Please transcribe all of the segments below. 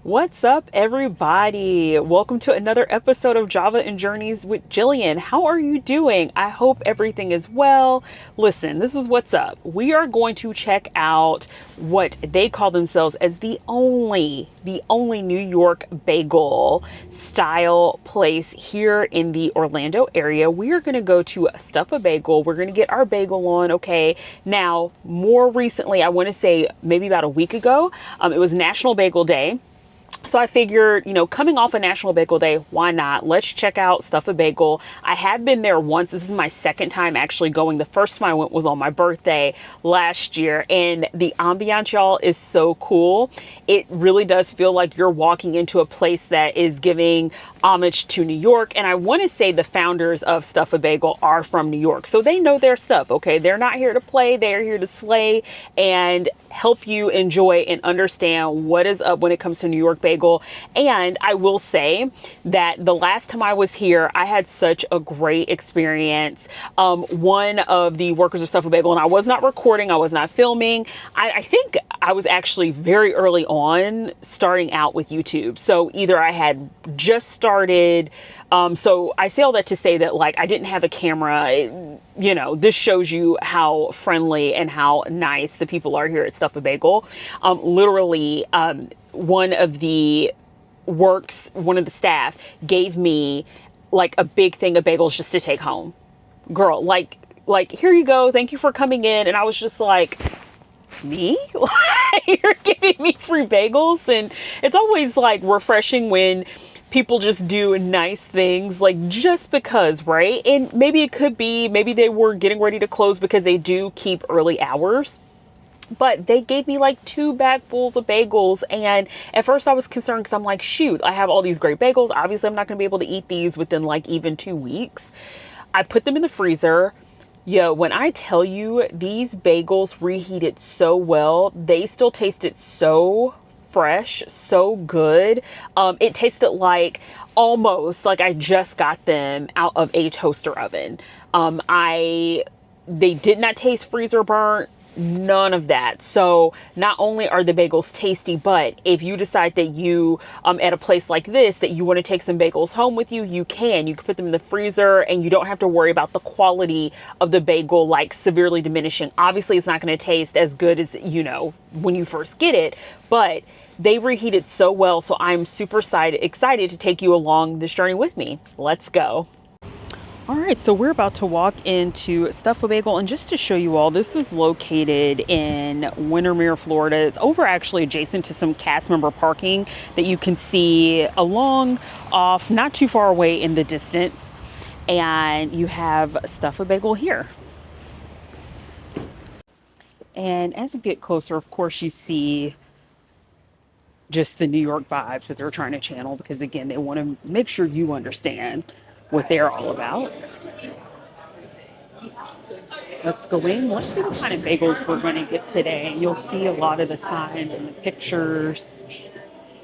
What's up, everybody? Welcome to another episode of Java and Journeys with Jillian. How are you doing? I hope everything is well. Listen, this is what's up. We are going to check out what they call themselves as the only New York bagel style place here in the Orlando area. We are going to go to Stuff a Bagel. We're going to get our bagel on. Okay. Now, more recently, I want to say maybe about a week ago, it was National Bagel Day. So I figured, coming off a National Bagel Day, why not? Let's check out Stuff a Bagel. I have been there once. This is my second time actually going. The first time I went was on my birthday last year, and the ambiance, y'all, is so cool. It really does feel like you're walking into a place that is giving homage to New York. And I want to say the founders of Stuff a Bagel are from New York, so they know their stuff. Okay, they're not here to play, they're here to slay and help you enjoy and understand what is up when it comes to New York bagel. And I will say that the last time I was here, I had such a great experience. One of the workers of Stuff a Bagel, and I was not recording, I was not filming. I think I was actually very early on starting out with YouTube. So either I had just started, so I say all that to say that I didn't have a camera. This shows you how friendly and how nice the people are here at Stuff a Bagel. Literally, one of the staff gave me a big thing of bagels just to take home. Girl, here you go. Thank you for coming in. And I was just like, me? You're giving me free bagels? And it's always refreshing when people just do nice things, just because, right? And maybe they were getting ready to close because they do keep early hours. But they gave me 2 bagfuls of bagels. And at first I was concerned because I'm like, shoot, I have all these great bagels. Obviously, I'm not going to be able to eat these within even 2 weeks. I put them in the freezer. Yo, when I tell you these bagels reheated so well, they still tasted so fresh, so good. It tasted almost like I just got them out of a toaster oven. They did not taste freezer burnt. None of that. So not only are the bagels tasty, but if you decide that you, at a place like this, that you want to take some bagels home with you, you can put them in the freezer and you don't have to worry about the quality of the bagel, severely diminishing. Obviously it's not going to taste as good as, when you first get it, but they reheated so well. So I'm super excited to take you along this journey with me. Let's go. All right, so we're about to walk into Stuff a Bagel, and just to show you all, this is located in Windermere, Florida. It's over actually adjacent to some cast member parking that you can see along off, not too far away in the distance. And you have Stuff a Bagel here. And as you get closer, of course, you see just the New York vibes that they're trying to channel, because again, they want to make sure you understand what they're all about. Let's go in. Let's see what kind of bagels we're going to get today. You'll see a lot of the signs and the pictures.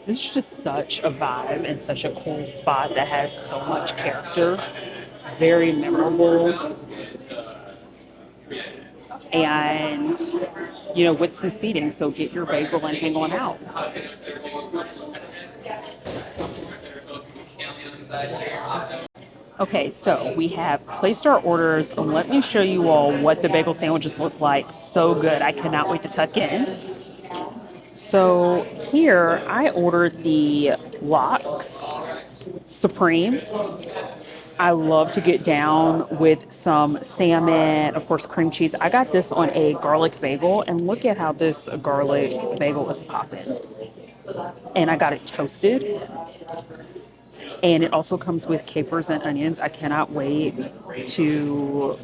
This is just such a vibe and such a cool spot that has so much character. Very memorable. And, with some seating. So get your bagel and hang on out. Okay, so we have placed our orders, and let me show you all what the bagel sandwiches look like. So good. I cannot wait to tuck in. So here I ordered the Lox Supreme. I love to get down with some salmon, of course, cream cheese. I got this on a garlic bagel, and look at how this garlic bagel is popping. And I got it toasted. And it also comes with capers and onions. I cannot wait to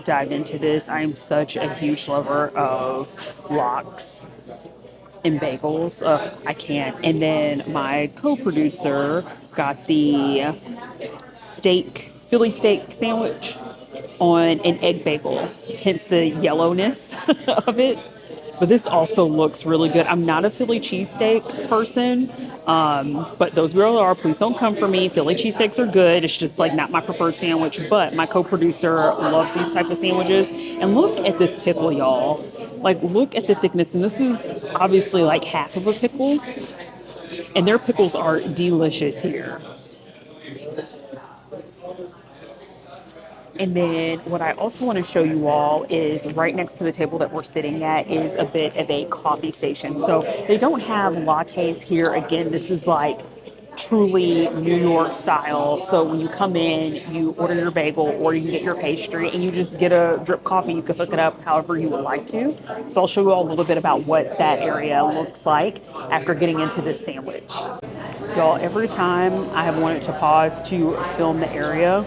dive into this. I'm such a huge lover of lox and bagels. I can't. And then my co-producer got the Philly steak sandwich on an egg bagel, hence the yellowness of it. But this also looks really good. I'm not a Philly cheesesteak person, but those really are. Please don't come for me. Philly cheesesteaks are good. It's just not my preferred sandwich. But my co-producer loves these type of sandwiches. And look at this pickle, y'all. Look at the thickness. And this is obviously half of a pickle. And their pickles are delicious here. And then what I also want to show you all is right next to the table that we're sitting at is a bit of a coffee station. So they don't have lattes here. Again, this is like truly New York style. So when you come in, you order your bagel or you can get your pastry and you just get a drip coffee. You can hook it up however you would like to. So I'll show you all a little bit about what that area looks like after getting into this sandwich. Y'all, every time I have wanted to pause to film the area,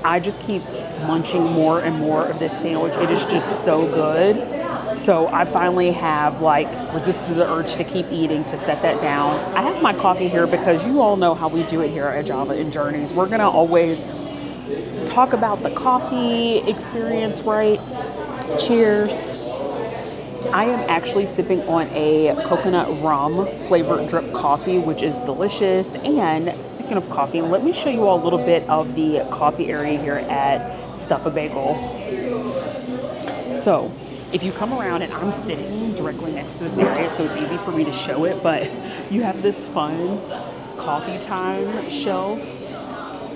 I just keep munching more and more of this sandwich. It is just so good. So I finally have like resisted the urge to keep eating, to set that down. I have my coffee here because you all know how we do it here at Java and Journeys. We're gonna always talk about the coffee experience, right? Cheers. I am actually sipping on a coconut rum flavored drip coffee, which is delicious. And speaking of coffee, let me show you all a little bit of the coffee area here at Stuff a Bagel. So if you come around, and I'm sitting directly next to this area, so it's easy for me to show it, but you have this fun coffee time shelf.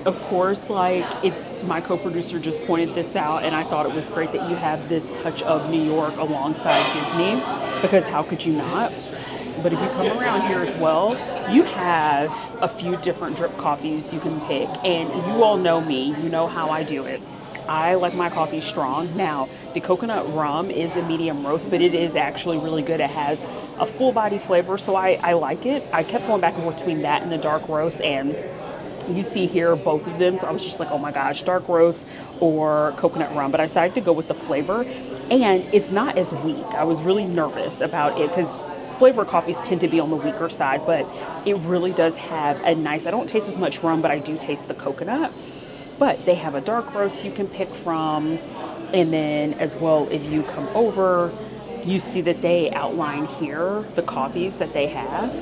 Of course, like, it's my co-producer just pointed this out, and I thought it was great that you have this touch of New York alongside Disney, because how could you not? But if you come around here as well, you have a few different drip coffees you can pick, and you all know me, you know how I do it. I like my coffee strong. Now, the coconut rum is the medium roast, but it is actually really good. It has a full body flavor, so I like it. I kept going back and forth between that and the dark roast, and you see here both of them, so I was just like, oh my gosh, dark roast or coconut rum, but I decided to go with the flavor, and it's not as weak. I was really nervous about it because flavor coffees tend to be on the weaker side, but it really does have a nice, I don't taste as much rum, but I do taste the coconut. But they have a dark roast you can pick from, and then as well, if you come over, you see that they outline here the coffees that they have.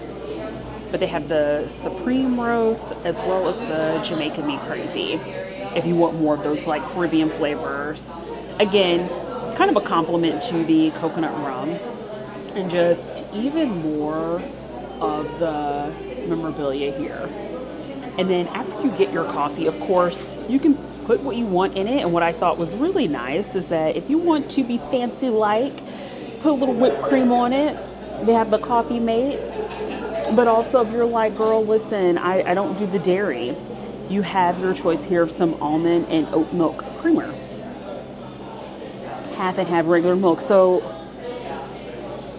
But they have the Supreme Roast as well as the Jamaican Me Crazy, if you want more of those like Caribbean flavors. Again, kind of a compliment to the coconut rum, and just even more of the memorabilia here. And then after you get your coffee, of course, you can put what you want in it. And what I thought was really nice is that if you want to be fancy-like, put a little whipped cream on it. They have the coffee mates. But also, if you're like, girl, listen, I don't do the dairy, you have your choice here of some almond and oat milk creamer. Half and half regular milk. So,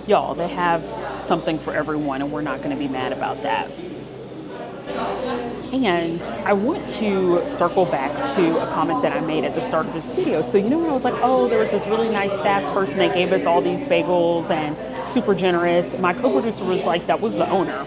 y'all, they have something for everyone, and we're not going to be mad about that. And I want to circle back to a comment that I made at the start of this video. So, you know, when I was like, oh, there was this really nice staff person that gave us all these bagels and super generous. My co-producer was like, that was the owner.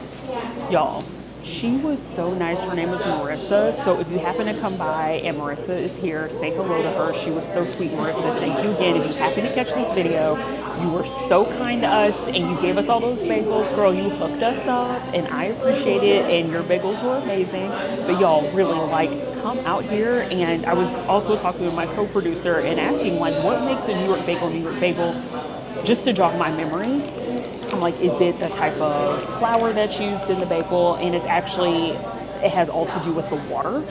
Y'all, she was so nice. Her name was Marissa. So if you happen to come by and Marissa is here, say hello to her. She was so sweet, Marissa. Thank you again. If you happen to catch this video, you were so kind to us and you gave us all those bagels. Girl, you hooked us up and I appreciate it. And your bagels were amazing. But y'all, really, like, come out here. And I was also talking with my co-producer and asking, like, what makes a New York bagel, just to jog my memory. I'm like, is it the type of flour that's used in the bagel? And it's actually, it has all to do with the water.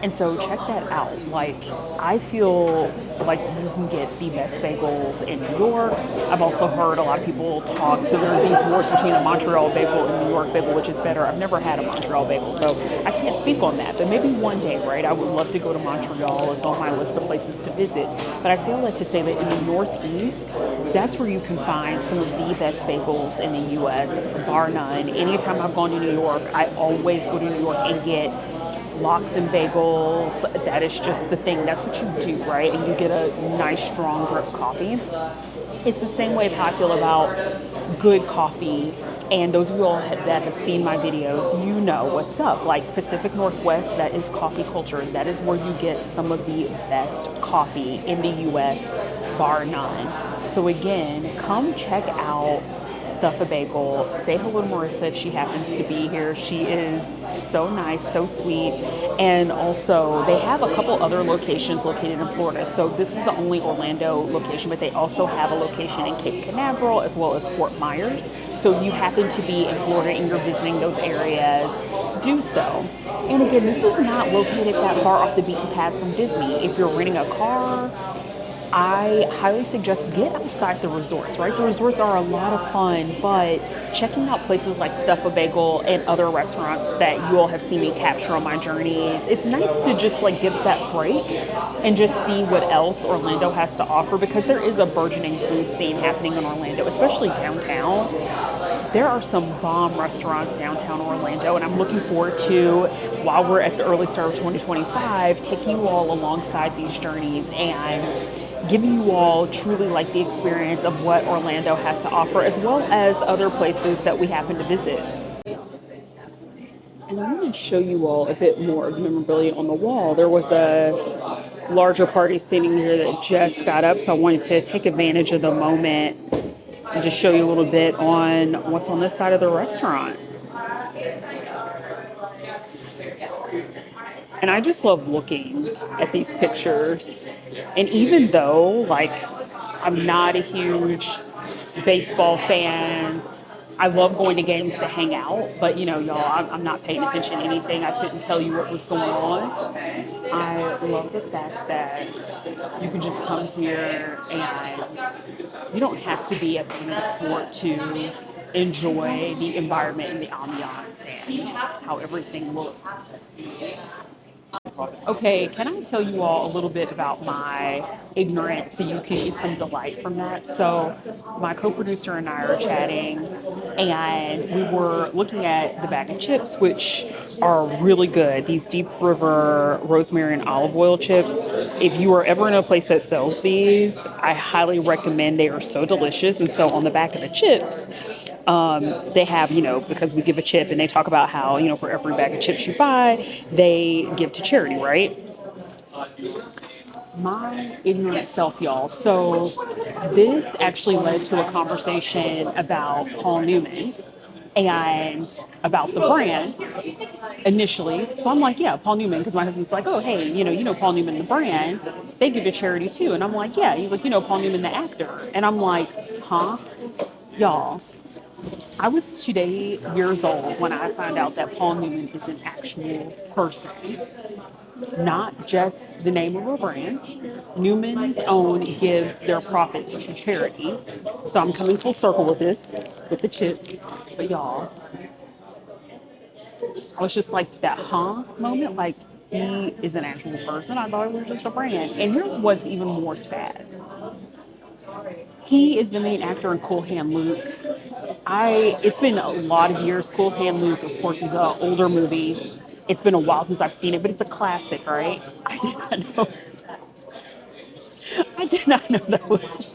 And so check that out. Like, I feel like you can get the best bagels in New York. I've also heard a lot of people talk, so there are these wars between a Montreal bagel and New York bagel, which is better. I've never had a Montreal bagel, so I can't speak on that. But maybe one day, right? I would love to go to Montreal. It's on my list of places to visit. But I say all that to say that in the Northeast, that's where you can find some of the best bagels in the U.S., bar none. Anytime I've gone to New York, I always go to New York and get lox and bagels. That is just the thing. That's what you do, right? And you get a nice strong drip coffee. It's the same way how I feel about good coffee. And those of you all that have seen my videos, you know what's up. Like Pacific Northwest, that is coffee culture. That is where you get some of the best coffee in the U.S., bar none. So again, come check out Stuff a Bagel. Say hello to Marissa if she happens to be here. She is so nice, so sweet. And also, they have a couple other locations located in Florida. So this is the only Orlando location, but they also have a location in Cape Canaveral as well as Fort Myers. So if you happen to be in Florida and you're visiting those areas, do so. And again, this is not located that far off the beaten path from Disney. If you're renting a car, I highly suggest get outside the resorts, right? The resorts are a lot of fun, but checking out places like Stuff a Bagel and other restaurants that you all have seen me capture on my journeys, it's nice to just like give that break and just see what else Orlando has to offer, because there is a burgeoning food scene happening in Orlando, especially downtown. There are some bomb restaurants downtown Orlando, and I'm looking forward to, while we're at the early start of 2025, taking you all alongside these journeys and giving you all truly like the experience of what Orlando has to offer, as well as other places that we happen to visit. And I want to show you all a bit more of the memorabilia on the wall. There was a larger party sitting here that just got up, so I wanted to take advantage of the moment and just show you a little bit on what's on this side of the restaurant. And I just love looking at these pictures. And even though, like, I'm not a huge baseball fan, I love going to games to hang out, but you know, y'all, I'm not paying attention to anything. I couldn't tell you what was going on. I love the fact that you can just come here and you don't have to be a fan of the sport to enjoy the environment and the ambiance and how everything looks. Okay, can I tell you all a little bit about my ignorance so you can get some delight from that? So, my co producer and I are chatting, and we were looking at the bag of chips, which are really good. These Deep River rosemary and olive oil chips. If you are ever in a place that sells these, I highly recommend. They are so delicious. And so, on the back of the chips, they have, you know, because we give a chip and they talk about how, you know, for every bag of chips you buy, they give to charity, right? My ignorant self, y'all. So this actually led to a conversation about Paul Newman and about the brand initially. So I'm like, yeah, Paul Newman, because my husband's like, oh, hey, you know Paul Newman, the brand, they give to charity too. And I'm like, yeah. He's like, you know Paul Newman, the actor. And I'm like, huh? Y'all, I was 2 years old when I found out that Paul Newman is an actual person, not just the name of a brand. Newman's Own gives their profits to charity. So I'm coming full circle with this, with the chips. But y'all, I was just like that moment, like he is an actual person. I thought it was just a brand. And here's what's even more sad. He is the main actor in Cool Hand Luke. It's been a lot of years. Cool Hand Luke, of course, is an older movie. It's been a while since I've seen it, but it's a classic, right? I did not know. I did not know that was.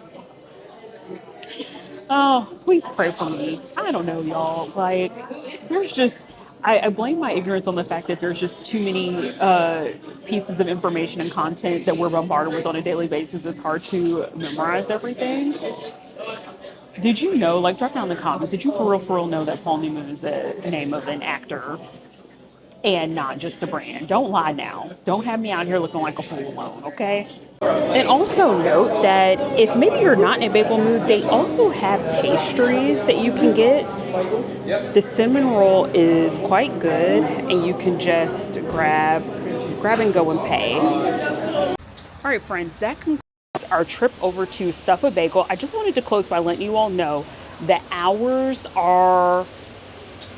Oh, please pray for me. I don't know, y'all. Like, there's just. I blame my ignorance on the fact that there's just too many pieces of information and content that we're bombarded with on a daily basis. It's hard to memorize everything. Did you know, like, drop down in the comments, did you for real know that Paul Newman is the name of an actor and not just a brand? Don't lie now. Don't have me out here looking like a fool alone, okay? And also note that if maybe you're not in a bagel mood, they also have pastries that you can get. The cinnamon roll is quite good, and you can just grab and go and pay. All right, friends, that concludes our trip over to Stuff a Bagel. I just wanted to close by letting you all know the hours are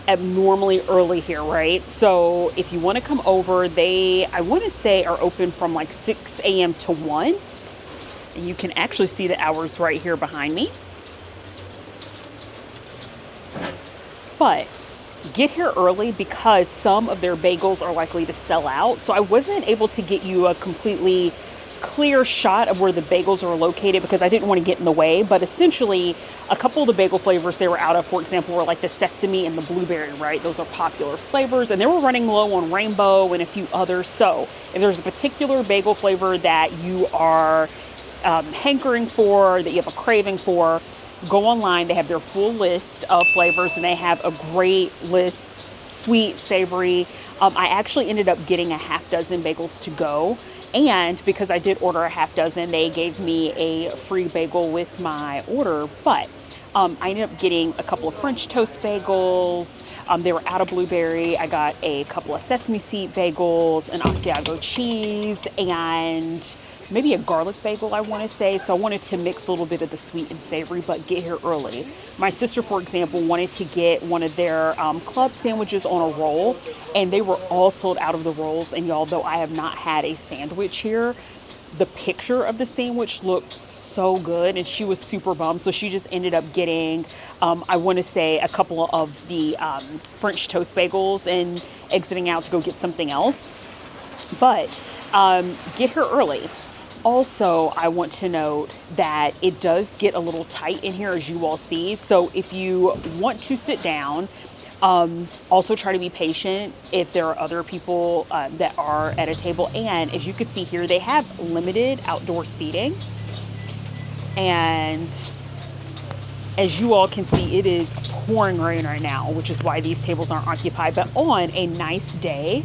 abnormally early here, right? So if you want to come over, I want to say are open from like 6 a.m. to 1. And you can actually see the hours right here behind me. But get here early because some of their bagels are likely to sell out. So I wasn't able to get you a completely clear shot of where the bagels are located because I didn't want to get in the way. But essentially, a couple of the bagel flavors they were out of, for example, were like the sesame and the blueberry, right? Those are popular flavors. And they were running low on rainbow and a few others. So if there's a particular bagel flavor that you are hankering for, that you have a craving for, go online. They have their full list of flavors and they have a great list, sweet, savory. I actually ended up getting a half dozen bagels to go. And because I did order a half dozen, they gave me a free bagel with my order. But I ended up getting a couple of French toast bagels. They were out of blueberry. I got a couple of sesame seed bagels, an Asiago cheese, and maybe a garlic bagel, I want to say. So I wanted to mix a little bit of the sweet and savory, but get here early. My sister, for example, wanted to get one of their club sandwiches on a roll, and they were all sold out of the rolls. And y'all, though I have not had a sandwich here, the picture of the sandwich looked so good, and she was super bummed. So she just ended up getting, I want to say, a couple of the French toast bagels and exiting out to go get something else. But get here early. Also, I want to note that it does get a little tight in here, as you all see. So if you want to sit down, also try to be patient if there are other people that are at a table. And as you can see here, they have limited outdoor seating. And as you all can see, it is pouring rain right now, which is why these tables aren't occupied. But on a nice day,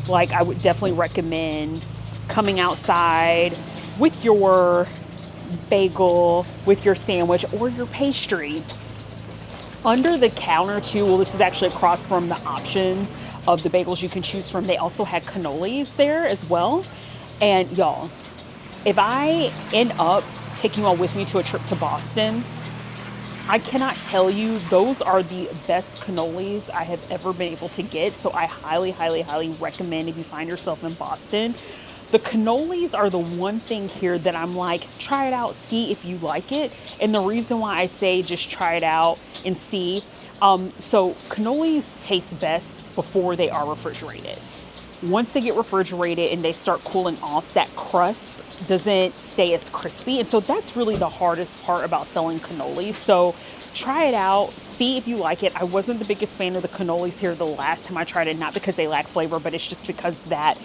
like, I would definitely recommend coming outside with your bagel, with your sandwich, or your pastry. Under the counter too, well, this is actually across from the options of the bagels you can choose from. They also had cannolis there as well. And y'all, if I end up taking you all with me to a trip to Boston, I cannot tell you, those are the best cannolis I have ever been able to get. So I highly, highly, highly recommend, if you find yourself in Boston, the cannolis are the one thing here that I'm like, try it out, see if you like it. And the reason why I say just try it out and see, so cannolis taste best before they are refrigerated. Once they get refrigerated and they start cooling off, that crust doesn't stay as crispy. And so that's really the hardest part about selling cannolis. So try it out, see if you like it. I wasn't the biggest fan of the cannolis here the last time I tried it, not because they lack flavor, but it's just because that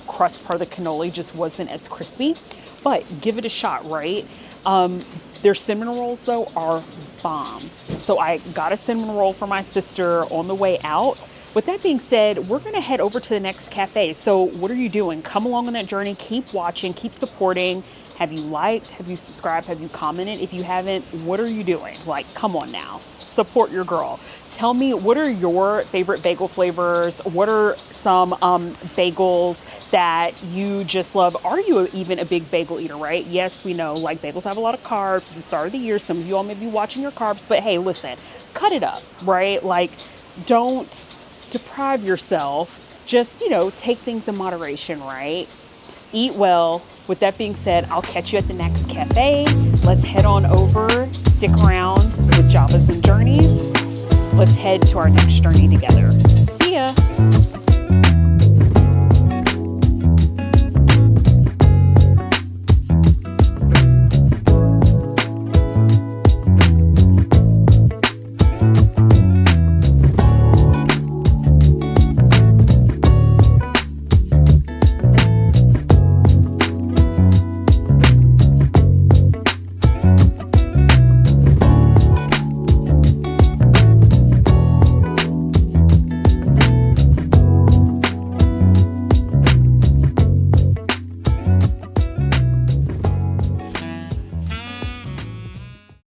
crust part of the cannoli just wasn't as crispy. But give it a shot, right? Their cinnamon rolls, though, are bomb. So I got a cinnamon roll for my sister on the way out. With that being said, we're going to head over to the next cafe. So what are you doing? Come along on that journey. Keep watching. Keep supporting. Have you liked? Have you subscribed? Have you commented? If you haven't, what are you doing? Like, come on now. Support your girl. Tell me, what are your favorite bagel flavors? What are some bagels that you just love? Are you even a big bagel eater, right? Yes, we know, like, bagels have a lot of carbs. It's the start of the year. Some of you all may be watching your carbs, but hey, listen, cut it up, right? Like, don't deprive yourself. Just, take things in moderation, right? Eat well. With that being said, I'll catch you at the next cafe. Let's head on over. Stick around with Javas and Journeys. Let's head to our next journey together.